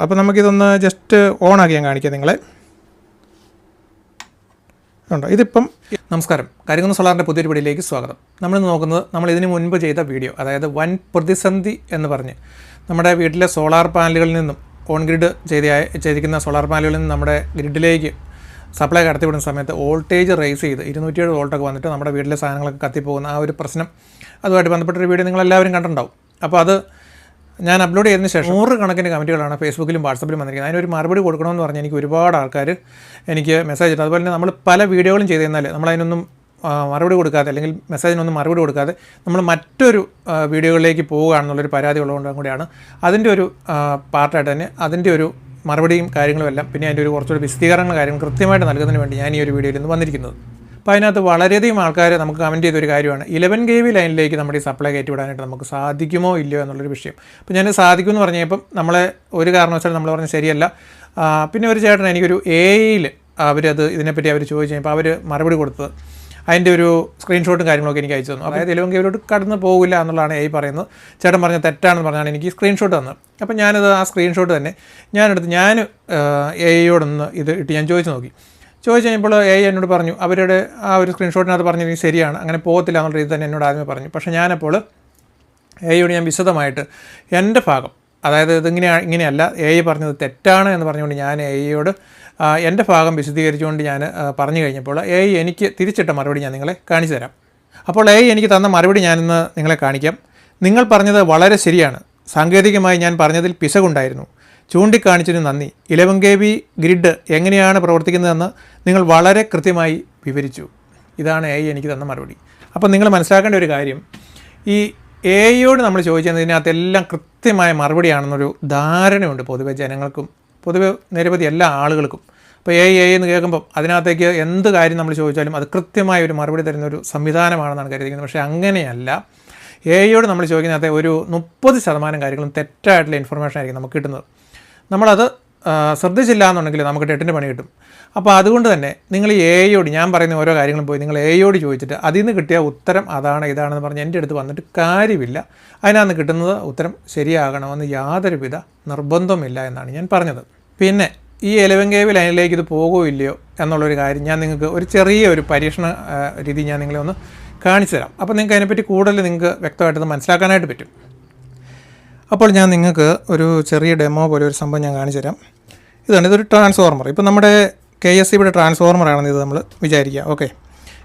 അപ്പോൾ നമുക്കിതൊന്ന് ജസ്റ്റ് ഓണാക്കി ഞാൻ കാണിക്കാം നിങ്ങളെ. ഉണ്ടോ ഇതിപ്പം. നമസ്കാരം, കരിങ്കുന്ന് സോളാറിൻ്റെ പുതിയൊരു വീഡിയോയിലേക്ക് സ്വാഗതം. നമ്മളിന്ന് നോക്കുന്നത് നമ്മൾ ഇതിന് മുൻപ് ചെയ്ത വീഡിയോ, അതായത് വൻ പ്രതിസന്ധി എന്ന് പറഞ്ഞ് നമ്മുടെ വീട്ടിലെ സോളാർ പാനലുകളിൽ നിന്നും ഓൺ ഗ്രിഡ് ചെയ്തിരിക്കുന്ന സോളാർ പാനലുകളിൽ നിന്ന് നമ്മുടെ ഗ്രിഡിലേക്ക് സപ്ലൈ കടത്തിവിടുന്ന സമയത്ത് വോൾട്ടേജ് റേസ് ചെയ്ത് 207 വോൾട്ടൊക്കെ വന്നിട്ട് നമ്മുടെ വീട്ടിലെ സാധനങ്ങളൊക്കെ കത്തിപ്പോകുന്ന ആ ഒരു പ്രശ്നം, അതുമായിട്ട് ബന്ധപ്പെട്ടൊരു വീഡിയോ നിങ്ങളെല്ലാവരും കണ്ടിട്ടുണ്ടാവും. അപ്പോൾ അത് ഞാൻ അപ്ലോഡ് ചെയ്തതിന് ശേഷം 100 കണക്കിന് കമൻറ്റുകളാണ് ഫേസ്ബുക്കിലും വാട്സപ്പിലും വന്നിരിക്കുന്നത്. അതിനൊരു മറുപടി കൊടുക്കണമെന്ന് പറഞ്ഞ് എനിക്ക് ഒരുപാട് ആൾക്കാർ എനിക്ക് മെസ്സേജ് ഇട്ടു. അതുപോലെ തന്നെ നമ്മൾ പല വീഡിയോകളും ചെയ്ത് കഴിഞ്ഞാൽ നമ്മളതിനൊന്നും മറുപടി കൊടുക്കാതെ, അല്ലെങ്കിൽ മെസ്സേജിനൊന്നും മറുപടി കൊടുക്കാതെ നമ്മൾ മറ്റൊരു വീഡിയോകളിലേക്ക് പോവുകയാണെന്നുള്ളൊരു പരാതി ഉള്ളതുകൊണ്ടും കൂടിയാണ് അതിൻ്റെ ഒരു പാർട്ടായിട്ട് തന്നെ അതിൻ്റെ ഒരു മറുപടിയും കാര്യങ്ങളും എല്ലാം, പിന്നെ അതിൻ്റെ ഒരു കുറച്ചുകൂടി വിശദീകരണങ്ങൾ കാര്യങ്ങൾ കൃത്യമായിട്ട് നൽകുന്നതിന് വേണ്ടി ഞാൻ ഈ ഒരു വീഡിയോയിൽ നിന്ന് വന്നിരിക്കുന്നത്. അപ്പോൾ അതിനകത്ത് വളരെയധികം ആൾക്കാർ നമുക്ക് കമൻറ്റ് ചെയ്തൊരു കാര്യമാണ് 11 kV ലൈനിലേക്ക് നമ്മുടെ ഈ സപ്ലൈ കയറ്റി വിടാനായിട്ട് നമുക്ക് സാധിക്കുമോ ഇല്ലയോ എന്നുള്ളൊരു വിഷയം. അപ്പോൾ ഞാൻ സാധിക്കുമെന്ന് പറഞ്ഞപ്പോൾ നമ്മളെ ഒരു കാരണവശാലും നമ്മൾ പറഞ്ഞ് ശരിയല്ല. പിന്നെ ഒരു ചേട്ടൻ എനിക്കൊരു AI-യിൽ അവരത് ഇതിനെപ്പറ്റി അവർ ചോദിച്ചു കഴിഞ്ഞപ്പോൾ അവർ മറുപടി കൊടുത്തത് അതിൻ്റെ ഒരു സ്ക്രീൻഷോട്ടും കാര്യങ്ങളൊക്കെ എനിക്ക് അയച്ചു തന്നു. അതായത് 11 kV കടന്ന് പോകില്ല എന്നുള്ളതാണ് AI പറയുന്നത്. ചേട്ടൻ പറഞ്ഞത് തെറ്റാണെന്ന് പറഞ്ഞാണ് എനിക്ക് സ്ക്രീൻഷോട്ട് തന്നത്. അപ്പോൾ ഞാനത് ആ സ്ക്രീൻഷോട്ട് തന്നെ ഞാൻ AI-യോടൊന്ന് ഇത് ഇട്ട് ഞാൻ ചോദിച്ചു കഴിഞ്ഞപ്പോൾ AI എന്നോട് പറഞ്ഞു, അവരുടെ ആ ഒരു സ്ക്രീൻഷോട്ടിനകത്ത് പറഞ്ഞിരിക്കുന്നത് ശരിയാണ്, അങ്ങനെ പോകത്തില്ല എന്നുള്ള രീതി തന്നെ എന്നോട് ആദ്യമേ പറഞ്ഞു. പക്ഷേ ഞാനപ്പോൾ AI-യോട് ഞാൻ വിശദമായിട്ട് എൻ്റെ ഭാഗം, അതായത് ഇങ്ങനെയല്ല AI പറഞ്ഞത് തെറ്റാണ് എന്ന് പറഞ്ഞുകൊണ്ട് ഞാൻ AI-യോട് എൻ്റെ ഭാഗം വിശദീകരിച്ചുകൊണ്ട് ഞാൻ പറഞ്ഞു കഴിഞ്ഞപ്പോൾ AI എനിക്ക് തിരിച്ചിട്ട മറുപടി ഞാൻ നിങ്ങളെ കാണിച്ചു തരാം. അപ്പോൾ AI എനിക്ക് തന്ന മറുപടി ഞാനിന്ന് നിങ്ങളെ കാണിക്കാം. നിങ്ങൾ പറഞ്ഞത് വളരെ ശരിയാണ്. സാങ്കേതികമായി ഞാൻ പറഞ്ഞതിൽ പിശകുണ്ടായിരുന്നു. ചൂണ്ടിക്കാണിച്ചതിന് നന്ദി. 11 kV ഗ്രിഡ് എങ്ങനെയാണ് പ്രവർത്തിക്കുന്നതെന്ന് നിങ്ങൾ വളരെ കൃത്യമായി വിവരിച്ചു. ഇതാണ് AI എനിക്ക് തന്ന മറുപടി. അപ്പോൾ നിങ്ങൾ മനസ്സിലാക്കേണ്ട ഒരു കാര്യം, ഈ AI-യോട് നമ്മൾ ചോദിച്ചതിനകത്തെല്ലാം കൃത്യമായ മറുപടിയാണെന്നൊരു ധാരണയുണ്ട് പൊതുവെ ജനങ്ങൾക്കും, പൊതുവെ നിരവധി എല്ലാ ആളുകൾക്കും. അപ്പോൾ AI എന്ന് കേൾക്കുമ്പം അതിനകത്തേക്ക് എന്ത് കാര്യം നമ്മൾ ചോദിച്ചാലും അത് കൃത്യമായ ഒരു മറുപടി തരുന്നൊരു സംവിധാനമാണെന്നാണ് കരുതിക്കുന്നത്. പക്ഷേ അങ്ങനെയല്ല. AI-യോട് നമ്മൾ ചോദിക്കുന്നതിനകത്തെ ഒരു 30% കാര്യങ്ങളും തെറ്റായിട്ടുള്ള ഇൻഫർമേഷൻ ആയിരിക്കും നമുക്ക് കിട്ടുന്നത്. നമ്മളത് ശ്രദ്ധിച്ചില്ല എന്നുണ്ടെങ്കിൽ നമുക്ക് ടെട്ടിൻ്റെ പണി കിട്ടും. അപ്പോൾ അതുകൊണ്ട് തന്നെ നിങ്ങൾ ഈ AI-യോട് ഞാൻ പറയുന്ന ഓരോ കാര്യങ്ങളും പോയി നിങ്ങൾ AI-യോട് ചോദിച്ചിട്ട് അതിൽ നിന്ന് കിട്ടിയ ഉത്തരം അതാണ് ഇതാണെന്ന് പറഞ്ഞ് എൻ്റെ അടുത്ത് വന്നിട്ട് കാര്യമില്ല. അതിനകത്ത് കിട്ടുന്നത് ഉത്തരം ശരിയാകണമെന്ന് യാതൊരുവിധ നിർബന്ധമില്ല എന്നാണ് ഞാൻ പറഞ്ഞത്. പിന്നെ ഈ 11 kV ലൈനിലേക്ക് ഇത് പോകുമോ ഇല്ലയോ എന്നുള്ളൊരു കാര്യം ഞാൻ നിങ്ങൾക്ക് ഒരു ചെറിയൊരു പരീക്ഷണ രീതി ഞാൻ നിങ്ങളെ ഒന്ന് കാണിച്ചു തരാം. അപ്പോൾ നിങ്ങൾക്ക് അതിനെപ്പറ്റി കൂടുതൽ നിങ്ങൾക്ക് വ്യക്തമായിട്ടത് മനസ്സിലാക്കാനായിട്ട് പറ്റും. അപ്പോൾ ഞാൻ നിങ്ങൾക്ക് ഒരു ചെറിയ ഡെമോ പോലെ ഒരു സംഭവം ഞാൻ കാണിച്ചു തരാം. ഇതൊരു ട്രാൻസ്ഫോർമർ. ഇപ്പോൾ നമ്മുടെ KSE-യുടെ ട്രാൻസ്ഫോർമറാണെന്ന് ഇത് നമ്മൾ വിചാരിക്കുക. ഓക്കെ,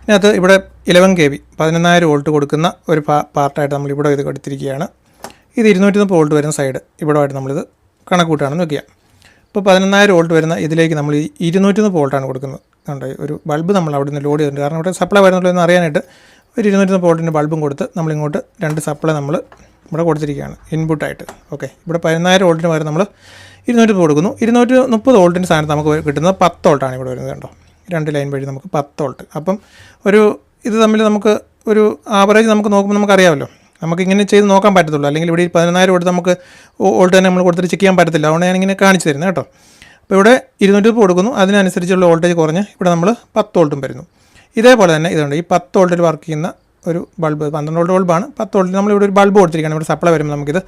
ഇതിനകത്ത് ഇവിടെ 11 kV 11000 വോൾട്ട് കൊടുക്കുന്ന ഒരു പാർട്ടായിട്ട് നമ്മൾ ഇവിടെ ഇത് കൊടുത്തിരിക്കുകയാണ്. ഇത് 230 വോൾട്ട് വരുന്ന സൈഡ് ഇവിടെയായിട്ട് നമ്മളിത് കണക്ക് കൂട്ടുകയാണെന്ന് വയ്ക്കുക. ഇപ്പോൾ 11000 വോൾട്ട് വരുന്ന ഇതിലേക്ക് നമ്മൾ 230 വോൾട്ടാണ് കൊടുക്കുന്നത്. ഉണ്ട് ഒരു ബൾബ് നമ്മൾ അവിടെ നിന്ന് ലോഡ് ചെയ്തിട്ടുണ്ട്. കാരണം ഇവിടെ സപ്ലൈ വരുന്നുള്ളൂ എന്ന് അറിയാനായിട്ട് ഒരു 230 വോൾട്ടിൻ്റെ ബൾബും കൊടുത്ത് നമ്മളിങ്ങോട്ട് 2 സപ്ലൈ നമ്മൾ ഇവിടെ കൊടുത്തിരിക്കുകയാണ് ഇൻപുട്ടായിട്ട്. ഓക്കെ, ഇവിടെ 11000 വോൾട്ടിന് പകരം നമ്മൾ 230 കൊടുക്കുന്നു. 230 വോൾട്ടിൻ്റെ സ്ഥാനത്ത് നമുക്ക് കിട്ടുന്നത് 10 വോൾട്ടാണ് ഇവിടെ വരുന്നത്. കണ്ടോ, 2 ലൈൻ വഴി നമുക്ക് 10 വോൾട്ട്. അപ്പം ഇത് തമ്മിൽ നമുക്ക് ഒരു ആവറേജ് നമുക്ക് നോക്കുമ്പോൾ നമുക്കറിയാമല്ലോ, നമുക്ക് ഇങ്ങനെ ചെയ്ത് നോക്കാൻ പറ്റത്തുള്ളൂ. അല്ലെങ്കിൽ ഇവിടെ 11000 വോൾട്ട് നമുക്ക് വോൾട്ട് തന്നെ നമ്മൾ കൊടുത്തിട്ട് ചെക്ക് ചെയ്യാൻ പറ്റത്തില്ല. അതുകൊണ്ട് ഞാനിങ്ങനെ കാണിച്ചു തരുന്നത് കേട്ടോ. അപ്പോൾ ഇവിടെ 230 കൊടുക്കുന്നു, അതിനനുസരിച്ചുള്ള വോൾട്ടേജ് കുറഞ്ഞ് ഇവിടെ നമ്മൾ 10 വോൾട്ടും വരുന്നു. ഇതേപോലെ തന്നെ ഇതുണ്ട്, ഈ 10 വോൾട്ടിൽ വർക്ക് ചെയ്യുന്ന ഒരു ബൾബ് 12 വോൾട്ട് ബൾബാണ്. 10 വോൾട്ടിൽ നമ്മളിവിടെ ഒരു ബൾബ് കൊടുത്തിരിക്കുകയാണ്. ഇവിടെ സപ്ലൈ വരുമ്പോൾ നമുക്കിത്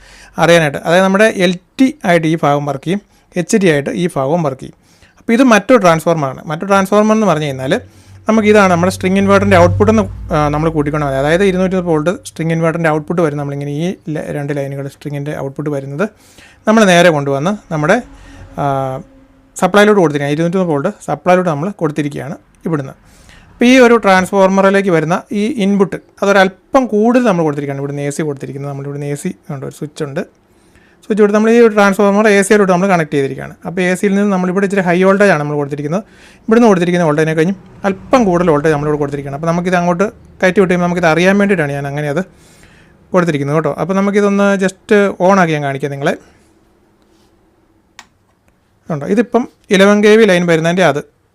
അറിയാനായിട്ട്, അതായത് നമ്മുടെ LT ആയിട്ട് ഈ ഭാഗം വർക്ക് ചെയ്യും, HD ആയിട്ട് ഈ ഭാഗവും വർക്ക് ചെയ്യും. അപ്പോൾ ഇത് മറ്റൊരു ട്രാൻസ്ഫോർമറാണ്. മറ്റൊരു ട്രാൻസ്ഫോർമർ എന്ന് പറഞ്ഞു കഴിഞ്ഞാൽ നമുക്കിതാണ് നമ്മുടെ സ്ട്രിങ് ഇൻവേർട്ടറിൻ്റെ ഔട്ട്പുട്ട് എന്ന് നമ്മൾ കൂട്ടിക്കൊണ്ട് മതി. അതായത് 230 വോൾട്ട് സ്ട്രിങ് ഇൻവേർട്ടറിൻ്റെ ഔട്ട്പുട്ട് വരും. നമ്മളിങ്ങനെ ഈ 2 ലൈനുകൾ സ്ട്രിങ്ങിൻ്റെ ഔട്ട്പുട്ട് വരുന്നത് നമ്മൾ നേരെ കൊണ്ടുവന്ന് നമ്മുടെ സപ്ലൈയിലോട്ട് കൊടുത്തിരിക്കുകയാണ്. 230 വോൾട്ട് സപ്ലൈയിലോട്ട് നമ്മൾ കൊടുത്തിരിക്കുകയാണ് ഇവിടുന്ന്. അപ്പോൾ ഈ ഒരു ട്രാൻസ്ഫോർമറിലേക്ക് വരുന്ന ഈ ഇൻപുട്ട് അതൊരല്പം കൂടുതൽ നമ്മൾ കൊടുത്തിരിക്കുകയാണ്. ഇവിടുന്ന് AC കൊടുത്തിരിക്കുന്നത്. നമ്മളിവിടുന്ന് AC ഉണ്ട്, ഒരു സ്വിച്ച് ഉണ്ട്. സ്വിച്ച് കൊടുത്ത് നമ്മൾ ഈ ഒരു ട്രാൻസ്ഫോർമർ AC-യിലോട്ട് നമ്മൾ കണക്ട് ചെയ്തിരിക്കുകയാണ്. അപ്പോൾ AC-യിൽ നിന്ന് നമ്മളിവിടെ ഇച്ചിരി ഹൈ വോൾട്ടേജാണ് നമ്മൾ കൊടുത്തിരിക്കുന്നത്. ഇവിടുന്ന് കൊടുത്തിരിക്കുന്ന വോൾട്ടേജിനെ കഴിഞ്ഞും അല്പം കൂടുതൽ വോൾട്ടേജ് നമ്മളിവിടെ കൊടുത്തിരിക്കുകയാണ്. അപ്പോൾ നമുക്കിത് അങ്ങോട്ട് കയറ്റി വിട്ടുമ്പോൾ നമുക്കിത് അറിയാൻ വേണ്ടിയിട്ടാണ് ഞാൻ അങ്ങനെ അത് കൊടുത്തിരിക്കുന്നത് കേട്ടോ. അപ്പോൾ നമുക്കിതൊന്ന് ജസ്റ്റ് ഓണാക്കി ഞാൻ കാണിക്കാം നിങ്ങളെ. ഉണ്ടോ, ഇതിപ്പം 11 kV ലൈൻ വരുന്നതിൻ്റെ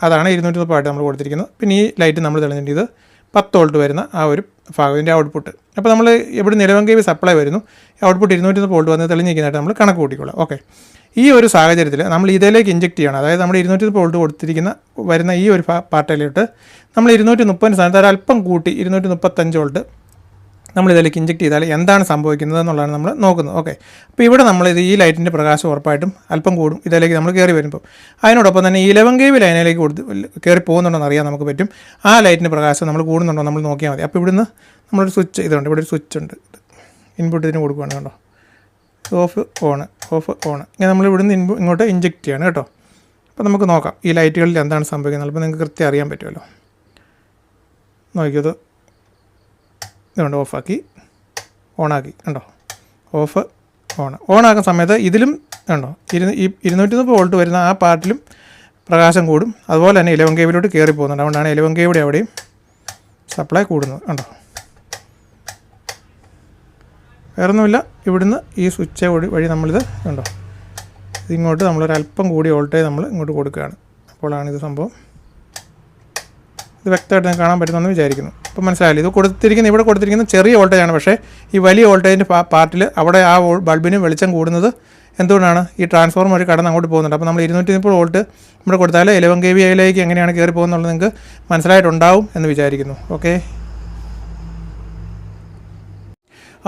അതാണ് 230 ആയിട്ട് നമ്മൾ കൊടുത്തിരിക്കുന്നത്. പിന്നെ ഈ ലൈറ്റ് നമ്മൾ തെളിഞ്ഞിട്ട് ഇത് 10 വോൾട്ട് വരുന്ന ആ ഒരു ഭാഗത്തിൻ്റെ ഔട്ട്പുട്ട്. അപ്പോൾ നമ്മൾ ഇവിടെ 11 kV സപ്ലൈ വരുന്നു, ഔട്ട്പുട്ട് 230 വോൾട്ട് വന്ന് തെളിഞ്ഞിരിക്കുന്നതായിട്ട് നമ്മൾ കണക്ക് കൂട്ടിക്കോളാം. ഓക്കെ, ഈ ഒരു സാഹചര്യത്തിൽ നമ്മൾ ഇതിലേക്ക് ഇഞ്ചെക്ട് ചെയ്യണം. അതായത് നമ്മൾ 230 വോൾട്ട് കൊടുത്തിരിക്കുന്ന വരുന്ന ഈ ഒരു പാർട്ടിലോട്ട് നമ്മൾ 230 സ്ഥാനത്ത് ഒരല്പം കൂട്ടി 235 വോൾട്ട് നമ്മളിതിലേക്ക് ഇഞ്ചെക്ട് ചെയ്താൽ എന്താണ് സംഭവിക്കുന്നത് എന്നുള്ളതാണ് നമ്മൾ നോക്കുന്നത്. ഓക്കെ, അപ്പോൾ ഇവിടെ നമ്മളിത് ഈ ലൈറ്റിൻ്റെ പ്രകാശം ഉറപ്പായിട്ടും അല്പം കൂടും ഇതിലേക്ക് നമ്മൾ കയറി വരുമ്പോൾ. അതിനോടൊപ്പം തന്നെ 11 kV ലൈനിലേക്ക് കയറി പോകുന്നുണ്ടോയെന്ന് അറിയാൻ നമുക്ക് പറ്റും. ആ ലൈറ്റിൻ്റെ പ്രകാശം നമ്മൾ കൂടുന്നുണ്ടോ നമ്മൾ നോക്കിയാൽ മതി. അപ്പോൾ ഇവിടുന്ന് നമ്മളൊരു സ്വിച്ച് ഇതുണ്ട്, ഇവിടെ ഒരു സ്വിച്ച് ഉണ്ട്, ഇൻപുട്ട് ഇതിന് കൊടുക്കുകയാണ് കേട്ടോ. ഓഫ് ഓൺ ഇങ്ങനെ നമ്മൾ ഇവിടുന്ന് ഇങ്ങോട്ട് ഇഞ്ചെക്ട് ചെയ്യണം കേട്ടോ. അപ്പോൾ നമുക്ക് നോക്കാം ഈ ലൈറ്റുകളിൽ എന്താണ് സംഭവിക്കുന്നത്. അപ്പോൾ നിങ്ങൾക്ക് കൃത്യം അറിയാൻ പറ്റുമല്ലോ. നോക്കിയത് ഇതുകൊണ്ട് ഓഫാക്കി ഓണാക്കി കണ്ടോ, ഓഫ് ഓണാക്കുന്ന സമയത്ത് ഇതിലും കണ്ടോ 230 വോൾട്ട് വരുന്ന ആ പാർട്ടിലും പ്രകാശം കൂടും. അതുപോലെ തന്നെ 11 kV കയറി പോകുന്നുണ്ട്. അതുകൊണ്ടാണ് 11 kV അവിടെയും സപ്ലൈ കൂടുന്നത് കണ്ടോ. വേറൊന്നുമില്ല, ഇവിടുന്ന് ഈ സ്വിച്ച് വഴി നമ്മളിത് കണ്ടോ ഇതിങ്ങോട്ട് നമ്മളൊരല്പം കൂടി വോൾട്ടേജ് നമ്മൾ ഇങ്ങോട്ട് കൊടുക്കുകയാണ്. അപ്പോഴാണ് ഇത് സംഭവം. ഇത് വ്യക്തമായിട്ട് കാണാൻ പറ്റുമെന്ന് വിചാരിക്കുന്നു. അപ്പോൾ മനസ്സിലായില്ല, ഇത് ഇവിടെ കൊടുത്തിരിക്കുന്നത് ചെറിയ വോൾട്ടേജാണ്. പക്ഷേ ഈ വലിയ വോൾട്ടേജിൻ്റെ പാർട്ടിൽ അവിടെ ആ ബൾബിന് വെളിച്ചം കൂടുന്നത് എന്തുകൊണ്ടാണ്? ഈ ട്രാൻസ്ഫോർമർ വഴി കടന്ന് അങ്ങോട്ട് പോകുന്നുണ്ട്. അപ്പോൾ നമ്മൾ 230 വോൾട്ട് ഇവിടെ കൊടുത്താൽ 11 kV യിലേക്ക് എങ്ങനെയാണ് കയറി പോകുന്നുള്ളത് നിങ്ങൾക്ക് മനസ്സിലായിട്ടുണ്ടാവും എന്ന് വിചാരിക്കുന്നു. ഓക്കെ,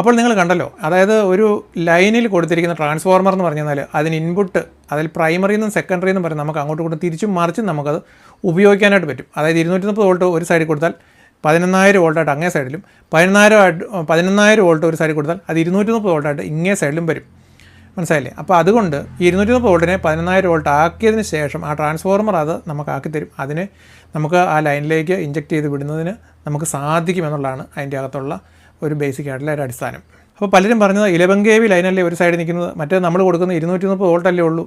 അപ്പോൾ നിങ്ങൾ കണ്ടല്ലോ, അതായത് ഒരു ലൈനിൽ കൊടുത്തിരിക്കുന്ന ട്രാൻസ്ഫോർമർ എന്ന് പറഞ്ഞാൽ അതിന് ഇൻപുട്ട് അതിൽ പ്രൈമറി എന്നും സെക്കൻഡറി എന്നും പറഞ്ഞാൽ നമുക്ക് അങ്ങോട്ടും ഇങ്ങോട്ടും തിരിച്ചും മറിച്ചും നമുക്കത് ഉപയോഗിക്കാനായിട്ട് പറ്റും. അതായത് 230 വോൾട്ട് ഒരു സൈഡിൽ കൊടുത്താൽ 11,000 വോൾട്ടായിട്ട് അങ്ങേ സൈഡിലും 11,000 വോൾട്ട് ഒരു സൈഡിൽ കൊടുത്താൽ അത് 230 വോൾട്ടായിട്ട് ഇങ്ങേ സൈഡിലും വരും. മനസ്സിലായില്ലേ? അപ്പോൾ അതുകൊണ്ട് 230 വോൾട്ടിനെ 11,000 വോൾട്ട് ആക്കിയതിന് ശേഷം ആ ട്രാൻസ്ഫോർമർ അത് നമുക്ക് ആക്കിത്തരും. അതിനെ നമുക്ക് ആ ലൈനിലേക്ക് ഇഞ്ചെക്ട് ചെയ്ത് വിടുന്നതിന് നമുക്ക് സാധിക്കുമെന്നുള്ളതാണ് അതിൻ്റെ അകത്തുള്ള ഒരു ബേസിക് ആയിട്ടുള്ള ഒരു അടിസ്ഥാനം. അപ്പോൾ പലരും പറഞ്ഞത് 11 kV ലൈനല്ലേ ഒരു സൈഡിൽ നിൽക്കുന്നത്, മറ്റേ നമ്മൾ കൊടുക്കുന്നത് 230 വോൾട്ടല്ലേ ഉള്ളൂ.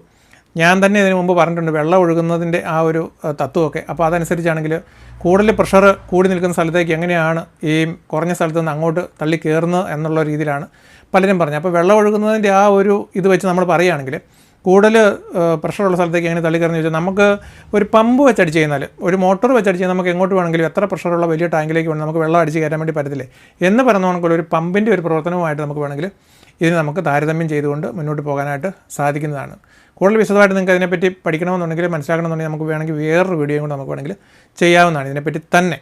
ഞാൻ തന്നെ ഇതിന് മുമ്പ് പറഞ്ഞിട്ടുണ്ട് വെള്ളം ഒഴുകുന്നതിൻ്റെ ആ ഒരു തത്വമൊക്കെ. അപ്പോൾ അതനുസരിച്ചാണെങ്കിൽ കൂടുതൽ പ്രഷർ കൂടി നിൽക്കുന്ന സ്ഥലത്തേക്ക് എങ്ങനെയാണ് ഈ കുറഞ്ഞ സ്ഥലത്ത് നിന്ന് അങ്ങോട്ട് തള്ളി കയറുന്നത് എന്നുള്ള രീതിയിലാണ് പലരും പറഞ്ഞത്. അപ്പോൾ വെള്ളം ഒഴുകുന്നതിൻ്റെ ആ ഒരു ഇത് വെച്ച് നമ്മൾ പറയുകയാണെങ്കിൽ കൂടുതൽ പ്രഷറുള്ള സ്ഥലത്തേക്ക് എങ്ങനെ തള്ളിക്കയറുന്ന ചോദിച്ചാൽ നമുക്ക് ഒരു പമ്പ് വെച്ചടിച്ച് കഴിഞ്ഞാൽ ഒരു മോട്ടോർ വെച്ചടിച്ച് കഴിഞ്ഞാൽ നമുക്ക് എങ്ങോട്ട് വേണമെങ്കിലും എത്ര പ്രഷറുള്ള വലിയ ടാങ്കിലേക്ക് വേണം നമുക്ക് വെള്ളം അടിച്ച് കയറ്റാൻ വേണ്ടി പറ്റത്തില്ലേ എന്ന് പറഞ്ഞുകൊണ്ടുള്ള ഒരു പമ്പിൻ്റെ ഒരു പ്രവർത്തനവുമായിട്ട് നമുക്ക് വേണമെങ്കിൽ ഇതിന് നമുക്ക് താരതമ്യം ചെയ്തുകൊണ്ട് മുന്നോട്ട് പോകാനായിട്ട് സാധിക്കുന്നതാണ്. കൂടുതൽ വിശദമായിട്ട് നിങ്ങൾക്ക് അതിനെപ്പറ്റി പഠിക്കണമെന്നുണ്ടെങ്കിൽ മനസ്സിലാക്കണമെന്നുണ്ടെങ്കിൽ നമുക്ക് വേണമെങ്കിൽ വേറൊരു വീഡിയോയും കൂടെ നമുക്ക് വേണമെങ്കിൽ ചെയ്യാവുന്നതാണ് ഇതിനെപ്പറ്റി തന്നെ.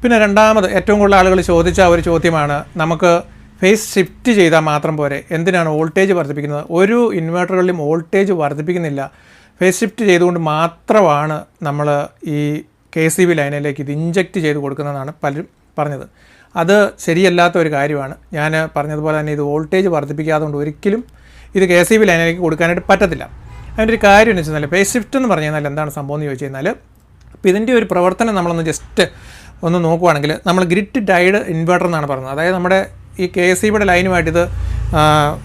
പിന്നെ രണ്ടാമത് ഏറ്റവും കൂടുതൽ ആളുകൾ ചോദിച്ച ഒരു ചോദ്യമാണ്, നമുക്ക് ഫേസ് ഷിഫ്റ്റ് ചെയ്താൽ മാത്രം പോരെ, എന്തിനാണ് വോൾട്ടേജ് വർദ്ധിപ്പിക്കുന്നത്? ഒരു ഇൻവേർട്ടറുകളിലും വോൾട്ടേജ് വർദ്ധിപ്പിക്കുന്നില്ല, ഫേസ് ഷിഫ്റ്റ് ചെയ്തുകൊണ്ട് മാത്രമാണ് നമ്മൾ ഈ KCB ലൈനിലേക്ക് ഇത് ഇഞ്ചെക്റ്റ് ചെയ്ത് കൊടുക്കുന്നതെന്നാണ് പലരും പറഞ്ഞത്. അത് ശരിയല്ലാത്ത ഒരു കാര്യമാണ്. ഞാൻ പറഞ്ഞതുപോലെ തന്നെ ഇത് വോൾട്ടേജ് വർദ്ധിപ്പിക്കാതെ കൊണ്ട് ഒരിക്കലും ഇത് KCB ലൈനിലേക്ക് കൊടുക്കാനായിട്ട് പറ്റത്തില്ല. അതിൻ്റെ ഒരു കാര്യം എന്ന് വെച്ച് കഴിഞ്ഞാൽ ഫേസ് ഷിഫ്റ്റ് എന്ന് പറഞ്ഞു കഴിഞ്ഞാൽ എന്താണ് സംഭവം എന്ന് ചോദിച്ചു കഴിഞ്ഞാൽ, അപ്പോൾ ഇതിൻ്റെ ഒരു പ്രവർത്തനം നമ്മളൊന്ന് ജസ്റ്റ് ഒന്ന് നോക്കുവാണെങ്കിൽ നമ്മൾ ഗ്രിഡ് ടൈഡ് ഇൻവേർട്ടർ എന്നാണ് പറയുന്നത്. അതായത് നമ്മുടെ ഈ KCBയുടെ ലൈനുമായിട്ട് ഇത്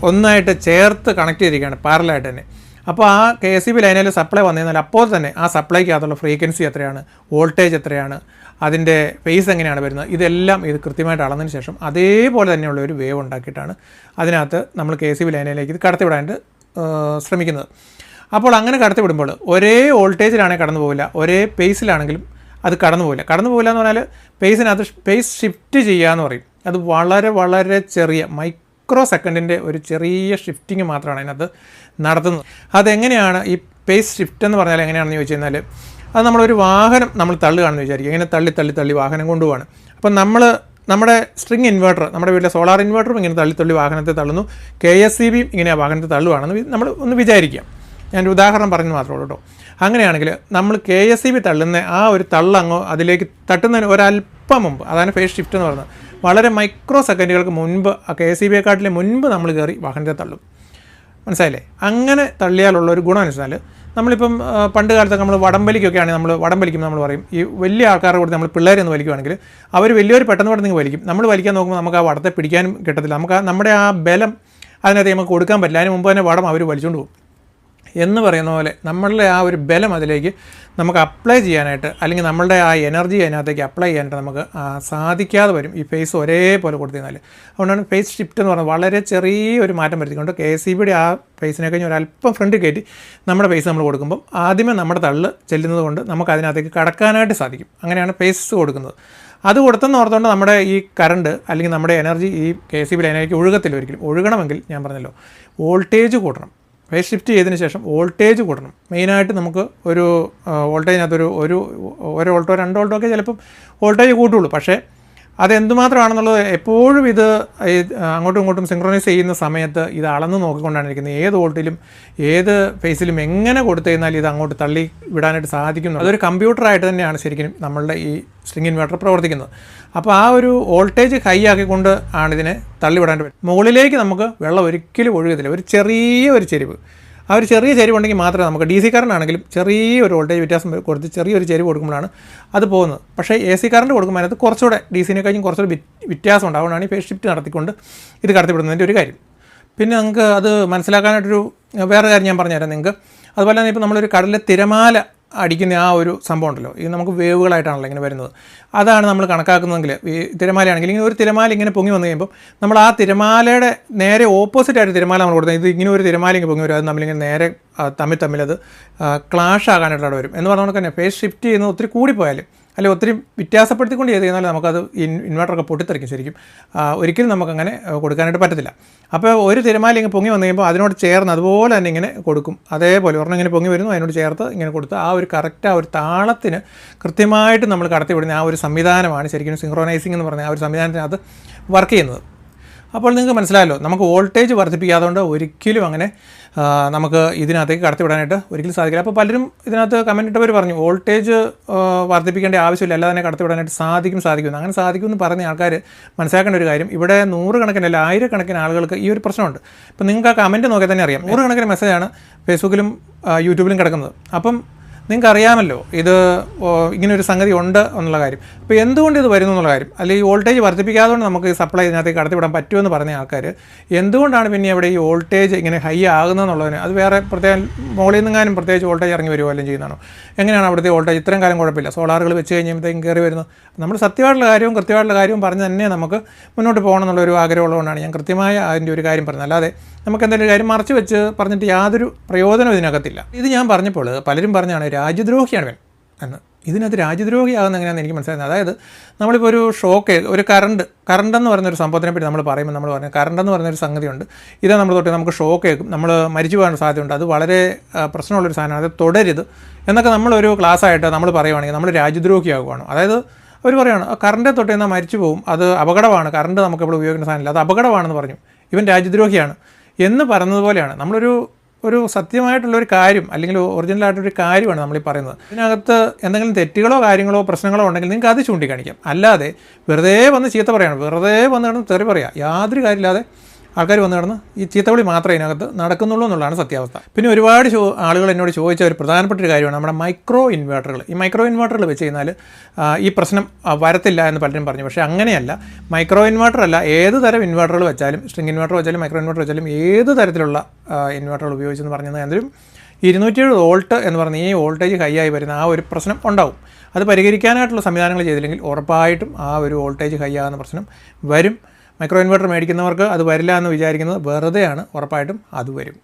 ഒന്നായിട്ട് ചേർത്ത് കണക്ട് ചെയ്തിരിക്കുകയാണ് പാരലായിട്ട് തന്നെ. അപ്പോൾ ആ KCB ലൈനിൽ സപ്ലൈ വന്നു കഴിഞ്ഞാൽ അപ്പോൾ തന്നെ ആ സപ്ലൈക്കകത്തുള്ള ഫ്രീക്വൻസി എത്രയാണ്, വോൾട്ടേജ് എത്രയാണ്, അതിൻ്റെ ഫേസ് എങ്ങനെയാണ് വരുന്നത്, ഇതെല്ലാം ഇത് കൃത്യമായിട്ട് അളന്നതിന് ശേഷം അതേപോലെ തന്നെയുള്ള ഒരു വേവ് ഉണ്ടാക്കിയിട്ടാണ് അതിനകത്ത് നമ്മൾ KCB ലൈനിലേക്ക് ഇത് കടത്തിവിടാനായിട്ട് ശ്രമിക്കുന്നത്. അപ്പോൾ അങ്ങനെ കടത്തിവിടുമ്പോൾ ഒരേ വോൾട്ടേജിലാണെങ്കിൽ കടന്നു പോകില്ല, ഒരേ പേസിലാണെങ്കിലും അത് കടന്നു പോകില്ല എന്ന് പറഞ്ഞാൽ പേസിനകത്ത് പേസ് ഷിഫ്റ്റ് ചെയ്യുക എന്ന് പറയും. അത് വളരെ വളരെ ചെറിയ മൈക്രോ സെക്കൻഡിൻ്റെ ഒരു ചെറിയ ഷിഫ്റ്റിങ് മാത്രമാണ് അതിനകത്ത് നടത്തുന്നത്. അതെങ്ങനെയാണ് ഈ പേസ് ഷിഫ്റ്റ് എന്ന് പറഞ്ഞാൽ എങ്ങനെയാണെന്ന് ചോദിച്ചു കഴിഞ്ഞാൽ, അത് നമ്മളൊരു വാഹനം നമ്മൾ തള്ളുകയാണെന്ന് വിചാരിക്കുക, ഇങ്ങനെ തള്ളി വാഹനം കൊണ്ടുപോവാണ്. അപ്പം നമ്മുടെ സ്ട്രിങ് ഇൻവേർട്ടർ, നമ്മുടെ വീട്ടിലെ സോളാർ ഇൻവേർട്ടറും ഇങ്ങനെ തള്ളി വാഹനത്തെ തള്ളുന്നു, KSCBയും ഇങ്ങനെ വാഹനത്തെ തള്ളുവാണെന്ന് നമ്മൾ ഒന്ന് വിചാരിക്കാം. ഞാനൊരു ഉദാഹരണം പറഞ്ഞു മാത്രമേ ഉള്ളൂ കേട്ടോ. അങ്ങനെയാണെങ്കിൽ നമ്മൾ KSCB തള്ളുന്ന ആ ഒരു തള്ളങ്ങോ അതിലേക്ക് തട്ടുന്നതിന് ഒരല്പം മുമ്പ്, അതാണ് ഫേസ് ഷിഫ്റ്റ് എന്ന് പറയുന്നത്, വളരെ മൈക്രോ സെക്കൻഡുകൾക്ക് മുൻപ് ആ KSCBയെക്കാട്ടിലെ മുൻപ് നമ്മൾ കയറി വാഹനത്തെ തള്ളും. മനസ്സിലായില്ലേ? അങ്ങനെ തള്ളിയാലുള്ള ഒരു ഗുണം എന്ന് വെച്ചാൽ, നമ്മളിപ്പം പണ്ട് കാലത്തൊക്കെ നമ്മൾ വടംവലിക്കൊക്കെ ആണെങ്കിൽ നമ്മൾ വടംവലിക്കുമ്പോൾ നമ്മൾ പറയും, ഈ വലിയ ആൾക്കാരുടെ കൂടെ നമ്മൾ പിള്ളേരൊന്ന് വലിക്കുകയാണെങ്കിൽ അവർ വലിയൊരു പെട്ടെന്ന് പെട്ടെന്ന് വലിക്കും. നമ്മൾ വലിക്കാൻ നോക്കുമ്പോൾ നമുക്ക് ആ വടത്തെ പിടിക്കാനും കിട്ടത്തില്ല, നമുക്ക് നമ്മുടെ ആ ബലം അതിനകത്ത് നമുക്ക് കൊടുക്കാൻ പറ്റില്ല. അതിന് മുമ്പ് തന്നെ വടം അവർ വലിച്ചുകൊണ്ട് പോകും എന്ന് പറയുന്ന പോലെ നമ്മളുടെ ആ ഒരു ബലം അതിലേക്ക് നമുക്ക് അപ്ലൈ ചെയ്യാനായിട്ട്, അല്ലെങ്കിൽ നമ്മളുടെ ആ എനർജി അതിനകത്തേക്ക് അപ്ലൈ ചെയ്യാനായിട്ട് നമുക്ക് സാധിക്കാതെ വരും ഈ ഫേസ് ഒരേപോലെ കൊടുത്തിരുന്നാൽ. അതുകൊണ്ടാണ് ഫേസ് ഷിഫ്റ്റ് എന്ന് പറയുന്നത് വളരെ ചെറിയൊരു മാറ്റം വരുത്തിക്കൊണ്ട് KSCBയുടെ ആ ഫേസിനെ കഴിഞ്ഞ് ഒരല്പം ഫ്രണ്ട് കയറ്റി നമ്മുടെ ഫേസ് നമ്മൾ കൊടുക്കുമ്പം ആദ്യമേ നമ്മുടെ തള്ള് ചെല്ലുന്നത് കൊണ്ട് നമുക്ക് അതിനകത്തേക്ക് കടക്കാനായിട്ട് സാധിക്കും. അങ്ങനെയാണ് ഫേസ് കൊടുക്കുന്നത്. അത് കൊടുത്തെന്ന് ഓർത്തുകൊണ്ട് നമ്മുടെ ഈ കറണ്ട് അല്ലെങ്കിൽ നമ്മുടെ എനർജി ഈ KSCB ലൈനിലേക്ക് ഒഴുകത്തില്ല. ഒരിക്കലും ഒഴുകണമെങ്കിൽ ഞാൻ പറഞ്ഞല്ലോ വോൾട്ടേജ് കൂട്ടണം. ഫേസ് ഷിഫ്റ്റ് ചെയ്തതിന് ശേഷം വോൾട്ടേജ് കൂട്ടണം. മെയിനായിട്ട് നമുക്ക് ഒരു വോൾട്ടേജിനകത്തൊരു ഒരു വോൾട്ടോ 2 വോൾട്ടോ ഒക്കെ ചിലപ്പം വോൾട്ടേജ് കൂട്ടുള്ളൂ. പക്ഷേ അതെന്തുമാത്രമാണെന്നുള്ളത് എപ്പോഴും ഇത് അങ്ങോട്ടും ഇങ്ങോട്ടും സിങ്ക്രണൈസ് ചെയ്യുന്ന സമയത്ത് ഇത് അളന്ന് നോക്കിക്കൊണ്ടാണ് ഇരിക്കുന്നത്. ഏത് വോൾട്ടിലും ഏത് ഫേസിലും എങ്ങനെ കൊടുത്തു കഴിഞ്ഞാൽ ഇത് അങ്ങോട്ട് തള്ളി വിടാനായിട്ട് സാധിക്കുന്നു. അതൊരു കമ്പ്യൂട്ടറായിട്ട് തന്നെയാണ് ശരിക്കും നമ്മളുടെ ഈ സ്ട്രിംഗ് ഇൻവെർട്ടർ പ്രവർത്തിക്കുന്നത്. അപ്പോൾ ആ ഒരു വോൾട്ടേജ് ഹൈ ആക്കിക്കൊണ്ട് ആണ് ഇതിനെ തള്ളിവിടാനായിട്ട് പറ്റും. മുകളിലേക്ക് നമുക്ക് വെള്ളം ഒരിക്കലും ഒഴുകത്തില്ല. ഒരു ചെറിയ ചെരിവ്, ആ ഒരു ചെറിയ ചെരിവ് ഉണ്ടെങ്കിൽ മാത്രമേ നമുക്ക് DC കറണ്ട് ആണെങ്കിലും ചെറിയൊരു വോൾട്ടേജ് വ്യത്യാസം കൊടുത്ത് ചെറിയൊരു ചെരിവ് കൊടുക്കുമ്പോഴാണ് അത് പോകുന്നത്. പക്ഷേ AC കറണ്ട് കൊടുക്കുമ്പോൾ അതിനകത്ത് കുറച്ചുകൂടെ DC-നെ കഴിഞ്ഞും കുറച്ചുകൂടെ വ്യത്യാസം ഉണ്ടാവുകയാണ് ഈ ഫേസ് ഷിഫ്റ്റ് നടത്തിക്കൊണ്ട് ഇത് കടത്തിവിടുന്നതിൻ്റെ ഒരു കാര്യം. പിന്നെ നിങ്ങൾക്ക് അത് മനസ്സിലാക്കാനായിട്ടൊരു വേറെ കാര്യം ഞാൻ പറഞ്ഞുതരാം നിങ്ങൾക്ക്. അതുപോലെ തന്നെ ഇപ്പോൾ നമ്മളൊരു കടലിലെ തിരമാല അടിക്കുന്ന ആ ഒരു സംഭവം ഉണ്ടല്ലോ, ഇത് നമുക്ക് വേവുകളായിട്ടാണല്ലോ ഇങ്ങനെ വരുന്നത്. അതാണ് നമ്മൾ കണക്കാക്കുന്നതെങ്കിൽ ഈ തിരമാലയാണെങ്കിൽ ഇങ്ങനെ ഒരു തിരമാല ഇങ്ങനെ പൊങ്ങി വന്നു കഴിയുമ്പോൾ നമ്മൾ ആ തിരമാലയുടെ നേരെ ഓപ്പോസിറ്റായിട്ട് തിരമാല നമ്മൾ കൊടുക്കുന്നത്. ഇത് ഇങ്ങനെ ഒരു തിരമാല ഇങ്ങനെ പൊങ്ങി വരും, അത് നമ്മളിങ്ങനെ നേരെ തമ്മിൽ ക്ലാഷ് ആകാനായിട്ടുള്ള വരും എന്ന് പറഞ്ഞുകൊണ്ട് തന്നെ ഫേസ് ഷിഫ്റ്റ് ചെയ്യുന്നത് ഒത്തിരി കൂടിപ്പോയാലും അല്ലെങ്കിൽ ഒത്തിരി വ്യത്യാസപ്പെടുത്തിക്കൊണ്ട് ചെയ്ത് കഴിഞ്ഞാൽ നമുക്കത് ഇൻവെർട്ടറൊക്കെ പൊട്ടിത്തെറിക്കും. ശരിക്കും ഒരിക്കലും നമുക്കങ്ങനെ കൊടുക്കാനായിട്ട് പറ്റത്തില്ല. അപ്പോൾ ഒരു തിരമാല ഇങ്ങനെ പൊങ്ങി വന്നു കഴിയുമ്പോൾ അതിനോട് ചേർന്ന് അതുപോലെ തന്നെ ഇങ്ങനെ കൊടുക്കും. അതേപോലെ ഒരെണ്ണം ഇങ്ങനെ പൊങ്ങി വരുന്നു, അതിനോട് ചേർത്ത് ഇങ്ങനെ കൊടുത്ത് ആ ഒരു കറക്റ്റ് ആ ഒരു താളത്തിന് കൃത്യമായിട്ട് നമ്മൾ കടത്തിവിടുന്ന ആ ഒരു സംവിധാനമാണ് ശരിക്കും സിങ്ക്രോണൈസിംഗ് എന്ന് പറഞ്ഞ ആ ഒരു സംവിധാനത്തിനകത്ത് വർക്ക് ചെയ്യുന്നത്. അപ്പോൾ നിങ്ങൾക്ക് മനസ്സിലായല്ലോ, നമുക്ക് വോൾട്ടേജ് വർദ്ധിപ്പിക്കാത്തതുകൊണ്ട് ഒരിക്കലും അങ്ങനെ നമുക്ക് ഇതിനകത്തേക്ക് കടത്തിവിടാനായിട്ട് ഒരിക്കലും സാധിക്കില്ല. അപ്പോൾ പലരും ഇതിനകത്ത് കമൻറ്റ് ഇട്ടവർ പറഞ്ഞു വോൾട്ടേജ് വർദ്ധിപ്പിക്കേണ്ട ആവശ്യമില്ല, അല്ലാതെ തന്നെ കടത്തിവിടാനായിട്ട് സാധിക്കും. അങ്ങനെ സാധിക്കുമെന്ന് പറഞ്ഞ ആൾക്കാർ മനസ്സിലാക്കേണ്ട ഒരു കാര്യം, ഇവിടെ നൂറുകണക്കിനല്ല ആയിരക്കണക്കിന് ആളുകൾക്ക് ഈ ഒരു പ്രശ്നമുണ്ട്. ഇപ്പോൾ നിങ്ങൾക്ക് ആ കമൻറ്റ് നോക്കിയാൽ തന്നെ അറിയാം, നൂറുകണക്കിന് മെസ്സേജാണ് ഫേസ്ബുക്കിലും യൂട്യൂബിലും കിടക്കുന്നത്. അപ്പം നിങ്ങൾക്ക് അറിയാമല്ലോ ഇത് ഇങ്ങനൊരു സംഗതി ഉണ്ട് എന്നുള്ള കാര്യം. അപ്പോൾ എന്തുകൊണ്ട് ഇത് വരുന്നു എന്നുള്ള കാര്യം, അല്ലെങ്കിൽ ഈ വോൾട്ടേജ് വർദ്ധിപ്പിക്കാത്തതുകൊണ്ട് നമുക്ക് ഈ സപ്ലൈ ഇതിനകത്തേക്ക് കടത്തിവിടാൻ പറ്റുമെന്ന് പറഞ്ഞ ആൾക്കാർ എന്തുകൊണ്ടാണ് പിന്നെ ഇവിടെ ഈ വോൾട്ടേജ് ഇങ്ങനെ ഹൈ ആകുന്നതെന്നുള്ളതിന് അത് വേറെ പ്രത്യേകം മുകളിൽ നിന്നെങ്ങാനും പ്രത്യേകിച്ച് വോൾട്ടേജ് ഇറങ്ങി വരുമോ അല്ലെങ്കിൽ ചെയ്യുന്നതാണോ? എങ്ങനെയാണ് അവിടുത്തെ വോൾട്ടേജ് ഇത്രയും കാലം കുഴപ്പമില്ല, സോളാറുകൾ വെച്ച് കഴിയുമ്പോഴത്തേക്കും കയറി വരുന്നത്? നമ്മൾ സത്യമായിട്ടുള്ള കാര്യവും കൃത്യമായിട്ടുള്ള കാര്യവും പറഞ്ഞ് തന്നെ നമുക്ക് മുന്നോട്ട് പോകണം എന്നുള്ളൊരു ആഗ്രഹമുള്ളതുകൊണ്ടാണ് ഞാൻ കൃത്യമായ അതിൻ്റെ ഒരു കാര്യം പറഞ്ഞത്. അല്ലാതെ നമുക്ക് എന്തെങ്കിലും കാര്യം മറച്ചു വെച്ച് പറഞ്ഞിട്ട് യാതൊരു പ്രയോജനം ഇതിനകത്തില്ല. ഇത് ഞാൻ പറഞ്ഞപ്പോൾ പലരും പറഞ്ഞാണ് രാജ്യദ്രോഹിയാണ് ഇവൻ എന്ന്. ഇതിനകത്ത് രാജ്യദ്രോഹിയാകുന്ന എങ്ങനെയാണെന്ന് എനിക്ക് മനസ്സിലാകുന്നത്. അതായത് നമ്മളിപ്പോൾ ഒരു ഷോക്ക്, ഒരു കറണ്ടെന്ന് പറയുന്നൊരു സംഭവത്തിനെ പറ്റി നമ്മൾ പറയുമ്പോൾ നമ്മൾ പറഞ്ഞത് കറണ്ടെന്ന് പറയുന്നൊരു സംഗതിയുണ്ട്. ഇതാ നമ്മൾ തൊട്ട് നമുക്ക് ഷോക്ക് കേൾക്കും, നമ്മൾ മരിച്ചു പോകാൻ സാധ്യതയുണ്ട്, അത് വളരെ പ്രശ്നമുള്ളൊരു സാധനമാണ്, അത് തുടരുത് എന്നൊക്കെ നമ്മളൊരു ക്ലാസ്സായിട്ട് നമ്മൾ പറയുവാണെങ്കിൽ നമ്മൾ രാജ്യദ്രോഹിയാകുവാണ്. അതായത് അവർ പറയുകയാണ് കറണ്ടെ തൊട്ട് എന്നാൽ മരിച്ചു പോകും, അത് അപകടമാണ്, കറണ്ട് നമുക്ക് ഇവിടെ ഉപയോഗിക്കുന്ന സാധനമില്ല, അത് അപകടമാണെന്ന് പറഞ്ഞു, ഇവൻ രാജ്യദ്രോഹിയാണ് എന്ന് പറയുന്നതുപോലെയാണ് ഒരു സത്യമായിട്ടുള്ളൊരു കാര്യം അല്ലെങ്കിൽ ഒറിജിനലായിട്ടൊരു കാര്യമാണ് നമ്മളീ പറയുന്നത്. ഇതിനകത്ത് എന്തെങ്കിലും തെറ്റുകളോ കാര്യങ്ങളോ പ്രശ്നങ്ങളോ ഉണ്ടെങ്കിൽ നിങ്ങൾക്ക് അത് ചൂണ്ടിക്കാണിക്കാം. അല്ലാതെ വെറുതെ വന്ന് ചീത്ത പറയാണ്, വെറുതെ വന്ന് കിടന്ന് തെറി പറയാം, യാതൊരു കാര്യമില്ലാതെ ആൾക്കാർ വന്ന് കിടന്ന് ഈ ചീത്തവിളി മാത്രമേ ഇതിനകത്ത് നടക്കുന്നുള്ളൂ എന്നുള്ളതാണ് സത്യാവസ്ഥ. പിന്നെ ഒരുപാട് ആളുകൾ എന്നോട് ചോദിച്ച ഒരു പ്രധാനപ്പെട്ട ഒരു കാര്യമാണ് നമ്മുടെ മൈക്രോ ഇൻവേർട്ടറുകൾ. ഈ മൈക്രോ ഇൻവേർട്ടറുകൾ വെച്ച് കഴിഞ്ഞാൽ ഈ പ്രശ്നം വരത്തില്ല എന്ന് പലരും പറഞ്ഞു. പക്ഷേ അങ്ങനെയല്ല. മൈക്രോ ഇൻവേർട്ടറല്ല, ഏത് തരം ഇൻവേർട്ടറുകൾ വെച്ചാലും, സ്ട്രിംഗ് ഇൻവേർട്ടർ വെച്ചാലും മൈക്രോ ഇൻവേർട്ടർ വെച്ചാലും ഏത് തരത്തിലുള്ള ഇൻവേർട്ടറുകൾ ഉപയോഗിച്ചെന്ന് പറഞ്ഞാൽ അതിലും 270 വോൾട്ട് എന്ന് പറഞ്ഞ ഈ വോൾട്ടേജ് ഹൈ ആയി വരുന്ന ആ ഒരു പ്രശ്നം ഉണ്ടാവും. അത് പരിഹരിക്കാനായിട്ടുള്ള സംവിധാനങ്ങൾ ചെയ്തില്ലെങ്കിൽ ഉറപ്പായിട്ടും ആ ഒരു വോൾട്ടേജ് ഹൈ ആകുന്ന പ്രശ്നം വരും. മൈക്രോ ഇൻവെർട്ടർ മേടിക്കുന്നവർക്ക് അത് വരില്ല എന്ന് വിചാരിക്കുന്നത് വെറുതെയാണ്, ഉറപ്പായിട്ടും അത് വരും.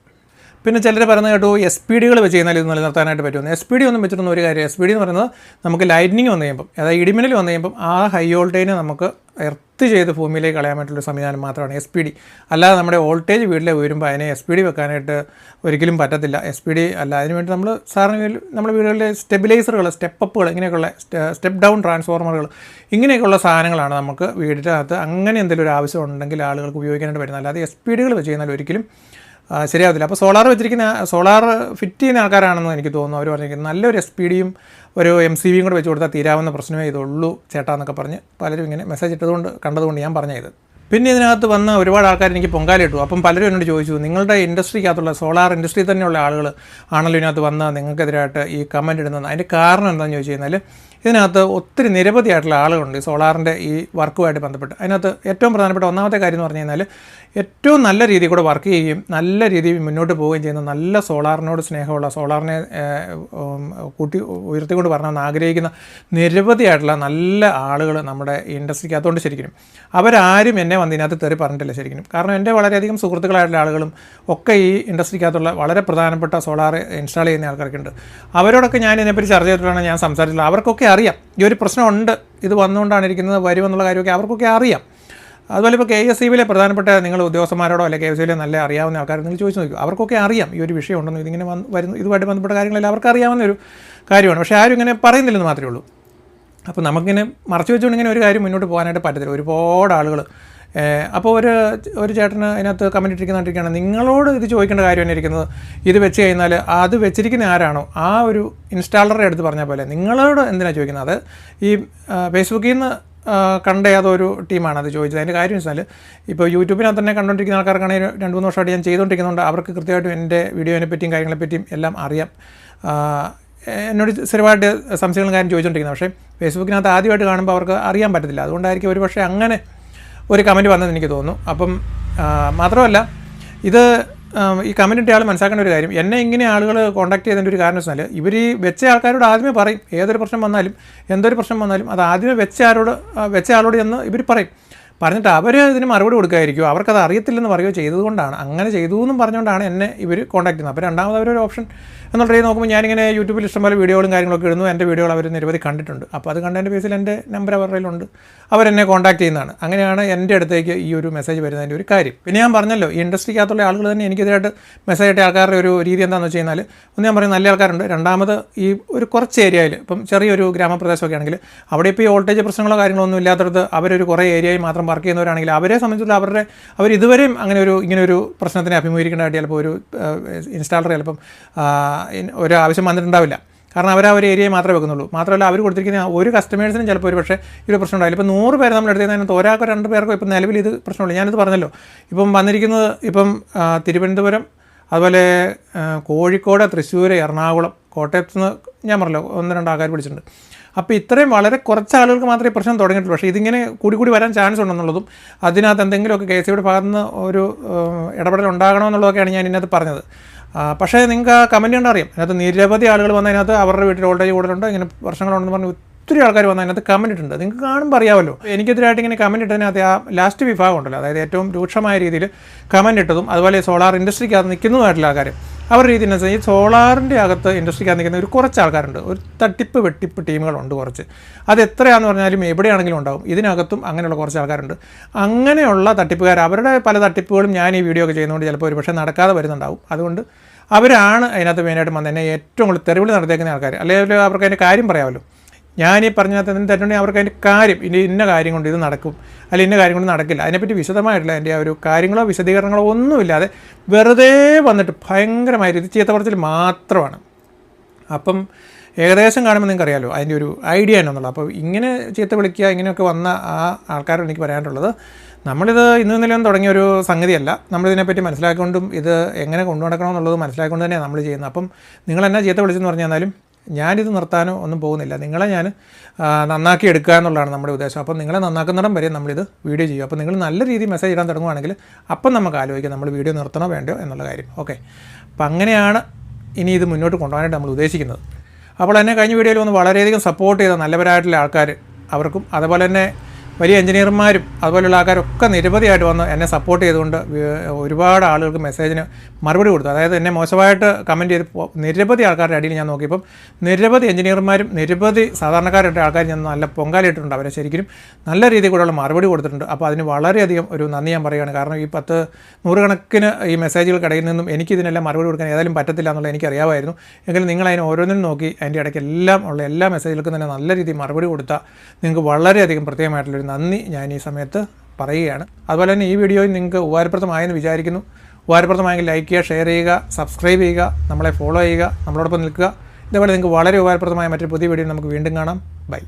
പിന്നെ ചിലർ പറയുന്നത് കേട്ടു SPD വെച്ച് കഴിഞ്ഞാൽ ഇത് നിലനിർത്താനായിട്ട് പറ്റുമെന്ന്. SPD ഒന്നും വെച്ചിട്ടൊന്നും ഒരു കാര്യം. SPD എന്ന് പറയുന്നത് നമുക്ക് ലൈറ്റ്നിങ് വന്നു കഴിയുമ്പം, അതായത് ഇടിമിന്നൽ വന്നു കഴിയുമ്പം ആ ഹൈ വോൾട്ടേജിനെ നമുക്ക് എർത്ത് ചെയ്ത് ഭൂമിയിലേക്ക് കളയാൻ പറ്റുള്ള സംവിധാനം മാത്രമാണ് SPD. അല്ലാതെ നമ്മുടെ വോൾട്ടേജ് വീട്ടിൽ ഉയരുമ്പോൾ അതിനെ SPD വെക്കാനായിട്ട് ഒരിക്കലും പറ്റത്തില്ല. SPD അല്ല, അതിനുവേണ്ടി നമ്മൾ സാധാരണ നമ്മുടെ വീടുകളിലെ സ്റ്റെബിലൈസറുകൾ, സ്റ്റെപ്പപ്പുകൾ, ഇങ്ങനെയൊക്കെയുള്ള സ്റ്റെപ്പ് ഡൗൺ ട്രാൻസ്ഫോർമറുകൾ, ഇങ്ങനെയൊക്കെയുള്ള സാധനങ്ങളാണ് നമുക്ക് വീടിൻ്റെ അകത്ത് അങ്ങനെ എന്തെങ്കിലും ഒരു ആവശ്യം ഉണ്ടെങ്കിൽ ആളുകൾക്ക് ഉപയോഗിക്കാനായിട്ട് വരുന്നത്. അല്ലാതെ SPD വെച്ച് കഴിഞ്ഞാൽ ഒരിക്കലും ശരിയാവത്തില്ല. അപ്പോൾ സോളാർ ഫിറ്റ് ചെയ്യുന്ന ആൾക്കാരാണെന്ന് എനിക്ക് തോന്നുന്നു. അവർ പറഞ്ഞിരിക്കുന്നത് നല്ലൊരു SPD-യും ഒരു MCB-യും കൂടെ വെച്ച് കൊടുത്താൽ തീരാവുന്ന പ്രശ്നമേ ഇതുള്ളൂ ചേട്ടാ എന്നൊക്കെ പറഞ്ഞ് പലരും ഇങ്ങനെ മെസ്സേജ് കണ്ടതുകൊണ്ട് ഞാൻ പറഞ്ഞത്. പിന്നെ ഇതിനകത്ത് വന്ന ഒരുപാട് ആൾക്കാർ എനിക്ക് പൊങ്കാലിട്ടു. അപ്പം പലരും എന്നോട് ചോദിച്ചു, നിങ്ങളുടെ ഇൻഡസ്ട്രിക്കകത്തുള്ള സോളാർ ഇൻഡസ്ട്രി തന്നെയുള്ള ആളുകൾ ആണല്ലോ ഇതിനകത്ത് വന്ന് നിങ്ങൾക്കെതിരായിട്ട് ഈ കമൻറ്റ് ഇടുന്നത്. അതിൻ്റെ കാരണം എന്താണെന്ന് ചോദിച്ചു കഴിഞ്ഞാൽ ഇതിനകത്ത് ഒത്തിരി നിരവധിയായിട്ടുള്ള ആളുകളുണ്ട് ഈ സോളാറിൻ്റെ ഈ വർക്കുമായിട്ട് ബന്ധപ്പെട്ട്. അതിനകത്ത് ഏറ്റവും പ്രധാനപ്പെട്ട ഒന്നാമത്തെ കാര്യം എന്ന് പറഞ്ഞു കഴിഞ്ഞാൽ ഏറ്റവും നല്ല രീതിയിൽ കൂടെ വർക്ക് ചെയ്യുകയും നല്ല രീതിയിൽ മുന്നോട്ട് പോവുകയും ചെയ്യുന്ന നല്ല സോളാറിനോട് സ്നേഹമുള്ള, സോളാറിനെ ഉയർത്തിക്കൊണ്ട് വരണമെന്ന് ആഗ്രഹിക്കുന്ന നിരവധിയായിട്ടുള്ള നല്ല ആളുകൾ നമ്മുടെ ഇൻഡസ്ട്രിക്കകത്തോണ്ട് ശരിക്കും അവരാരും എന്നെ വന്ന് ഇതിനകത്ത് തെറി പറഞ്ഞിട്ടില്ല ശരിക്കും. കാരണം എൻ്റെ വളരെയധികം സുഹൃത്തുക്കളായിട്ടുള്ള ആളുകളും ഒക്കെ ഈ ഇൻഡസ്ട്രിക്കകത്തുള്ള വളരെ പ്രധാനപ്പെട്ട സോളാർ ഇൻസ്റ്റാൾ ചെയ്യുന്ന ആൾക്കാരൊക്കെ ഉണ്ട്. അവരോടൊക്കെ ഞാൻ ഇതിനെപ്പറ്റി ചർച്ച ചെയ്തിട്ടാണ് ഞാൻ സംസാരിച്ചിട്ടുള്ളത്. അവർക്കൊക്കെ അറിയാം ഈ ഒരു പ്രശ്നമുണ്ട്, ഇത് വന്നുകൊണ്ടാണ് ഇരിക്കുന്നത്, വരുമെന്നുള്ള കാര്യമൊക്കെ അവർക്കൊക്കെ അറിയാം. അതുപോലെ ഇപ്പോൾ KSEBിലെ പ്രധാനപ്പെട്ട നിങ്ങൾ ഉദ്യോഗസ്ഥന്മാരോടോ അല്ലെങ്കിൽ KSEBിലെ നല്ല അറിയാവുന്ന ആൾക്കാർ നിങ്ങൾ ചോദിച്ചു നോക്കും, അവർക്കൊക്കെ അറിയാം ഈ ഒരു വിഷയം ഉണ്ടെന്ന്, ഇതിങ്ങനെ വരുന്നു, ഇതുമായിട്ട് ബന്ധപ്പെട്ട കാര്യങ്ങളെല്ലാം അവർക്ക് അറിയാവുന്ന ഒരു കാര്യമാണ്. പക്ഷേ ആരും ഇങ്ങനെ പറയുന്നില്ലെന്ന് മാത്രമേ ഉള്ളൂ. അപ്പോൾ നമുക്കിങ്ങനെ മറച്ചു വെച്ചുകൊണ്ട് ഇങ്ങനെ ഒരു കാര്യം മുന്നോട്ട് പോകാനായിട്ട് പറ്റത്തില്ല. ഒരുപാട് ആളുകൾ അപ്പോൾ ഒരു ചേട്ടന് അതിനകത്ത് കമൻറ്റ് ഇട്ടിരിക്കുന്നുണ്ടിരിക്കുകയാണ്, നിങ്ങളോട് ഇത് ചോദിക്കേണ്ട കാര്യം തന്നെ ഇരിക്കുന്നത്, ഇത് വെച്ച് കഴിഞ്ഞാൽ അത് വെച്ചിരിക്കുന്ന ആരാണോ ആ ഒരു ഇൻസ്റ്റാളറുടെ അടുത്ത് പറഞ്ഞ പോലെ നിങ്ങളോട് എന്തിനാണ് ചോദിക്കുന്നത്. അത് ഈ ഫേസ്ബുക്കിൽ നിന്ന് കണ്ട ഏതൊരു ടീമാണ് അത് ചോദിച്ചത്. അതിൻ്റെ കാര്യം വെച്ചാൽ ഇപ്പോൾ യൂട്യൂബിനകത്ത് തന്നെ കണ്ടുകൊണ്ടിരിക്കുന്ന ആൾക്കാർക്കാണെങ്കിൽ 2-3 വർഷമായിട്ട് ഞാൻ ചെയ്തുകൊണ്ടിരിക്കുന്നുണ്ട്. അവർക്ക് കൃത്യമായിട്ടും എൻ്റെ വീഡിയോനെ പറ്റിയും കാര്യങ്ങളെപ്പറ്റിയും എല്ലാം അറിയാം. എന്നോട് സ്ഥിരമായിട്ട് സംശയങ്ങളും കാര്യം ചോദിച്ചുകൊണ്ടിരിക്കുന്നത്. പക്ഷേ ഫേസ്ബുക്കിനകത്ത് ആദ്യമായിട്ട് കാണുമ്പോൾ അവർക്ക് അറിയാൻ പറ്റത്തില്ല. അതുകൊണ്ടായിരിക്കും ഒരു പക്ഷേ അങ്ങനെ ഒരു കമൻറ്റ് വന്നതെന്ന് എനിക്ക് തോന്നുന്നു. അപ്പം മാത്രമല്ല ഇത് ഈ കമൻറ്റ് ഇട്ട ആൾ മനസ്സിലാക്കേണ്ട ഒരു കാര്യം, എന്നെ ഇങ്ങനെ ആളുകൾ കോൺടാക്ട് ചെയ്തതിൻ്റെ ഒരു കാരണം വെച്ചാൽ ഇവർ ഈ വെച്ച ആൾക്കാരോട് ആദ്യമേ പറയും, ഏതൊരു പ്രശ്നം വന്നാലും എന്തൊരു പ്രശ്നം വന്നാലും അത് ആദ്യമേ വെച്ച ആളോട് എന്ന് ഇവർ പറയും. പറഞ്ഞിട്ട് അവർ ഇതിന് മറുപടി കൊടുക്കായിരിക്കും, അവർക്കത് അറിയത്തില്ലെന്ന് പറയുകയോ ചെയ്തതുകൊണ്ടാണ്, അങ്ങനെ ചെയ്തു എന്നും പറഞ്ഞുകൊണ്ടാണ് എന്നെ ഇവർ കോൺടാക്ട് ചെയ്യുന്നത്. അപ്പോൾ രണ്ടാമത് അവരൊരു ഓപ്ഷൻ എന്നുള്ള രീതി നോക്കുമ്പോൾ ഞാനിങ്ങനെ യൂട്യൂബിൽ ഇഷ്ടംപോലെ വീഡിയോകളും കാര്യങ്ങളൊക്കെ ഇടുന്നു. എൻ്റെ വീഡിയോകൾ അവർ നിരവധി കണ്ടിട്ടുണ്ട്. അപ്പോൾ അത് കണ്ടതിൻ്റെ ബേസിൽ എൻ്റെ നമ്പർ അവരുടെ കയ്യിലുണ്ട്, അവരെന്നെ കോൺടാക്ട് ചെയ്യുന്നതാണ്. അങ്ങനെയാണ് എൻ്റെ അടുത്തേക്ക് ഈ ഒരു മെസ്സേജ് വരുന്നതിൻ്റെ ഒരു കാര്യം. പിന്നെ ഞാൻ പറഞ്ഞല്ലോ, ഈ ഇൻഡസ്ട്രിക്കകത്തുള്ള ആളുകൾ തന്നെ എനിക്കെതിരായിട്ട് മെസ്സേജ് ഇട്ട ആൾക്കാരുടെ ഒരു രീതി എന്താണെന്ന് വെച്ച് കഴിഞ്ഞാൽ, ഒന്ന് ഞാൻ പറയും നല്ല ആൾക്കാരുണ്ട്, രണ്ടാമത് ഈ ഒരു കുറച്ച് ഏരിയയിൽ ഇപ്പം ചെറിയൊരു ഗ്രാമപ്രദേശമൊക്കെ ആണെങ്കിൽ അവിടെ ഇപ്പോൾ ഈ വോൾട്ടേജ് പ്രശ്നങ്ങളോ കാര്യങ്ങളോ ഒന്നും ഇല്ലാത്തടത്ത് അവരൊരു കുറേ ഏരിയയിൽ മാത്രം വർക്ക് ചെയ്യുന്നവരാണെങ്കിൽ അവരെ സംബന്ധിച്ചുള്ള അവർ ഇതുവരെയും ഇങ്ങനെ ഒരു പ്രശ്നത്തിനെ അഭിമുഖീകരിക്കേണ്ടതായിട്ട് ചിലപ്പോൾ ഒരു ഇൻസ്റ്റാളർ ചിലപ്പം ഒരു ആവശ്യം വന്നിട്ടുണ്ടാവില്ല. കാരണം അവർ ആ ഒരു ഏരിയയിൽ മാത്രമേ വെക്കുന്നുള്ളൂ. മാത്രമല്ല അവർ കൊടുത്തിരിക്കുന്ന ഒരു കസ്റ്റമേഴ്സിനും ചിലപ്പോൾ ഒരു പക്ഷേ ഇത് പ്രശ്നം ഉണ്ടാവില്ല. ഇപ്പോൾ 100 പേര് നമ്മൾ എടുത്തതിനകത്ത് ഒരാൾക്കോ 2 പേർക്കോ ഇപ്പം നിലവിൽ ഇത് പ്രശ്നമുള്ളൂ. ഞാനിത് പറഞ്ഞല്ലോ, ഇപ്പം വന്നിരിക്കുന്നത് ഇപ്പം തിരുവനന്തപുരം, അതുപോലെ കോഴിക്കോട്, തൃശ്ശൂർ, എറണാകുളം, കോട്ടയത്ത് നിന്ന് ഞാൻ പറഞ്ഞല്ലോ 1-2 ആൾക്കാർ പിടിച്ചിട്ടുണ്ട്. അപ്പോൾ ഇത്രയും വളരെ കുറച്ച് ആളുകൾക്ക് മാത്രമേ പ്രശ്നം തുടങ്ങിയിട്ടുള്ളൂ. പക്ഷേ ഇതിങ്ങനെ കൂടി വരാൻ ചാൻസ് ഉണ്ടെന്നുള്ളതും അതിനകത്ത് എന്തെങ്കിലുമൊക്കെ KCBയുടെ ഭാഗത്ത് നിന്ന് ഒരു ഇടപെടൽ ഉണ്ടാകണമെന്നുള്ളതൊക്കെയാണ് ഞാൻ ഇതിനകത്ത് പറഞ്ഞത്. പക്ഷേ നിങ്ങൾക്ക് ആ കമൻറ്റ് കണ്ടറിയാം, അതിനകത്ത് നിരവധി ആളുകൾ വന്നതിനകത്ത് അവരുടെ വീട്ടിൽ വോൾട്ടേജ് കൂടുതലുണ്ട്, ഇങ്ങനെ പ്രശ്നങ്ങളുണ്ടെന്ന് പറഞ്ഞ് ഒത്തിരി ആൾക്കാർ വന്ന് അതിനകത്ത് കമൻറ്റ് ഇട്ടുണ്ട്. നിങ്ങൾക്ക് കാണുമ്പോൾ അറിയാമല്ലോ. എനിക്കെതിരായിട്ട് ഇങ്ങനെ കമൻറ്റ് ഇട്ടതിനകത്ത് ആ ലാസ്റ്റ് വിഭാഗം ഉണ്ടല്ലോ, അതായത് ഏറ്റവും രൂക്ഷമായ രീതിയിൽ കമൻറ്റ് ഇട്ടതും അതുപോലെ സോളാർ ഇൻഡസ്ട്രിക്കകത്ത് നിൽക്കുന്നതുമായിട്ടുള്ള ആൾക്കാർ അവരുടെ രീതി എന്ന് വെച്ചാൽ ഈ സോളാറിൻ്റെ അകത്ത് ഇൻഡസ്ട്രിക്കകത്ത് നിൽക്കുന്ന ഒരു കുറച്ച് ആൾക്കാരുണ്ട്, ഒരു തട്ടിപ്പ് വെട്ടിപ്പ് ടീമുകളുണ്ട് കുറച്ച്. അത് എത്രയാണെന്ന് പറഞ്ഞാലും എവിടെയാണെങ്കിലും ഉണ്ടാവും. ഇതിനകത്തും അങ്ങനെയുള്ള കുറച്ച് ആൾക്കാരുണ്ട്. അങ്ങനെയുള്ള തട്ടിപ്പുകാർ അവരുടെ പല തട്ടിപ്പുകളും ഞാൻ ഈ വീഡിയോ ഒക്കെ ചെയ്യുന്നതുകൊണ്ട് ചിലപ്പോൾ ഒരു പക്ഷേ നടക്കാതെ വരുന്നുണ്ടാവും. അതുകൊണ്ട് അവരാണ് അതിനകത്ത് മെയിനായിട്ട് വന്ന് എന്നെ ഏറ്റവും കൂടുതൽ തെരുവിളി നടത്തിയേക്കുന്ന ആൾക്കാർ. അല്ലെങ്കിൽ അവർക്ക് അതിൻ്റെ കാര്യം പറയാമല്ലോ. ഞാനീ പറഞ്ഞതിനകത്ത് എന്തെങ്കിലും തെറ്റുണ്ടെങ്കിൽ അവർക്ക് അതിൻ്റെ കാര്യം ഇന്ന കാര്യം കൊണ്ട് ഇത് നടക്കും, അല്ലെങ്കിൽ ഇന്ന കാര്യം കൊണ്ട് നടക്കില്ല, അതിനെപ്പറ്റി വിശദമായിട്ടുള്ള അതിൻ്റെ ആ ഒരു കാര്യങ്ങളോ വിശദീകരണങ്ങളോ ഒന്നുമില്ലാതെ വെറുതെ വന്നിട്ട് ഭയങ്കരമായ രീതി ചീത്ത പറച്ചിൽ മാത്രമാണ്. അപ്പം ഏകദേശം കാണുമ്പോൾ നിങ്ങൾക്ക് അറിയാമല്ലോ അതിൻ്റെ ഒരു ഐഡിയ എന്നുള്ളത്. അപ്പോൾ ഇങ്ങനെ ചീത്ത വിളിക്കുക ഇങ്ങനെയൊക്കെ വന്ന ആ ആൾക്കാരോട് എനിക്ക് പറയാനുള്ളത്, നമ്മളിത് ഇന്നലെയും തുടങ്ങിയൊരു സംഗതിയല്ല. നമ്മളിതിനെപ്പറ്റി മനസ്സിലാക്കിക്കൊണ്ടും ഇത് എങ്ങനെ കൊണ്ടുനടക്കണമെന്നുള്ളത് മനസ്സിലാക്കിക്കൊണ്ട് തന്നെയാണ് നമ്മൾ ചെയ്യുന്നത്. അപ്പം നിങ്ങളെന്നാ ചീത്ത വിളിച്ചെന്ന് പറഞ്ഞു തന്നാലും ഞാനിത് നിർത്താനോ ഒന്നും പോകുന്നില്ല. നിങ്ങളെ ഞാൻ നന്നാക്കി എടുക്കുക എന്നുള്ളതാണ് നമ്മുടെ ഉദ്ദേശം. അപ്പം നിങ്ങളെ നന്നാക്കുന്നിടം വരെ നമ്മളിത് വീഡിയോ ചെയ്യും. അപ്പോൾ നിങ്ങൾ നല്ല രീതിയിൽ മെസ്സേജ് ഇടാൻ തുടങ്ങുകയാണെങ്കിൽ അപ്പം നമുക്ക് ആലോചിക്കാം നമ്മൾ വീഡിയോ നിർത്തണോ വേണ്ടയോ എന്നുള്ള കാര്യം. ഓക്കെ, അപ്പം അങ്ങനെയാണ് ഇനി ഇത് മുന്നോട്ട് കൊണ്ടുപോകാനായിട്ട് നമ്മൾ ഉദ്ദേശിക്കുന്നത്. അപ്പോൾ എന്നെ കഴിഞ്ഞ വീഡിയോയിൽ ഒന്ന് വളരെയധികം സപ്പോർട്ട് ചെയ്ത നല്ലവരായിട്ടുള്ള ആൾക്കാർ അവർക്കും, അതുപോലെ തന്നെ വലിയ എഞ്ചിനീയർമാരും അതുപോലെയുള്ള ആൾക്കാരൊക്കെ നിരവധിയായിട്ട് വന്ന് എന്നെ സപ്പോർട്ട് ചെയ്തുകൊണ്ട് ഒരുപാട് ആളുകൾക്ക് മെസ്സേജിന് മറുപടി കൊടുത്തു. അതായത് എന്നെ മോശമായിട്ട് കമൻറ്റ് ചെയ്ത് നിരവധി ആൾക്കാരുടെ അടിയിൽ ഞാൻ നോക്കിയപ്പം നിരവധി എഞ്ചിനീയർമാരും നിരവധി സാധാരണക്കാരായിട്ട് ആൾക്കാർ ഞാൻ നല്ല പൊങ്കാലിട്ടിട്ടുണ്ട്. അവരെ ശരിക്കും നല്ല രീതിയിൽ കൂടെയുള്ള മറുപടി കൊടുത്തിട്ടുണ്ട്. അപ്പോൾ അതിന് വളരെയധികം ഒരു നന്ദി ഞാൻ പറയുകയാണ്. കാരണം ഈ 100 കണക്കിന് ഈ മെസ്സേജുകൾക്കിടയിൽ നിന്നും എനിക്കിതിനെല്ലാം മറുപടി കൊടുക്കാൻ ഏതായാലും പറ്റത്തില്ല എന്നുള്ളത് എനിക്കറിയാമായിരുന്നു. എങ്കിലും നിങ്ങൾ അതിന് ഓരോന്നിനും നോക്കി അതിൻ്റെ ഇടയ്ക്ക് എല്ലാ മെസ്സേജുകൾക്കും തന്നെ നല്ല രീതിയിൽ മറുപടി കൊടുത്താൽ നിങ്ങൾക്ക് വളരെയധികം പ്രത്യേകമായിട്ടുള്ളൊരു നന്ദി ഞാൻ ഈ സമയത്ത് പറയുകയാണ്. അതുപോലെ തന്നെ ഈ വീഡിയോയിൽ നിങ്ങൾക്ക് ഉപകാരപ്രദമായെന്ന് വിചാരിക്കുന്നു. ഉപകാരപ്രദമായെങ്കിൽ ലൈക്ക് ചെയ്യുക, ഷെയർ ചെയ്യുക, സബ്സ്ക്രൈബ് ചെയ്യുക, നമ്മളെ ഫോളോ ചെയ്യുക, നമ്മളോടൊപ്പം നിൽക്കുക. ഇതേപോലെ നിങ്ങൾക്ക് വളരെ ഉപകാരപ്രദമായ മറ്റൊരു പുതിയ വീഡിയോ നമുക്ക് വീണ്ടും കാണാം. ബൈ.